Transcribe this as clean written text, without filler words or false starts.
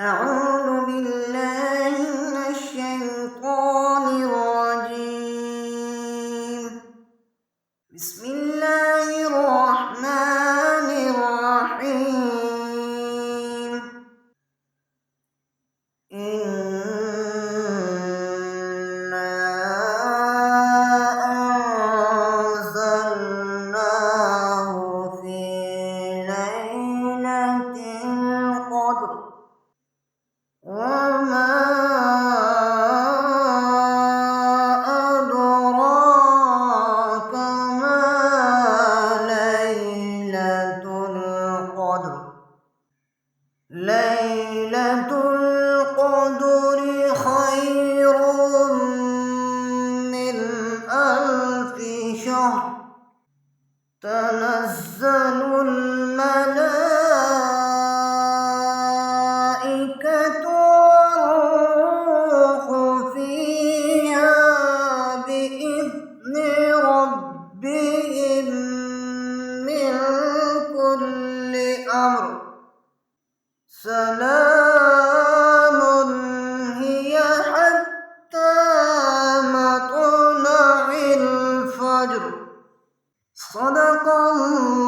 أعوذ بالله من الشيطان الرجيم. بسم الله الرحمن الرحيم. إنا أنزلناه في ليلة القدر وما أدراك ما ليلة القدر. ليلة القدر خير من 1000 شهر. تنزل الملائكة والروح فيها بإذن ربهم من كل أمر. سلام هي حتى مطلع الفجر. صدق الله.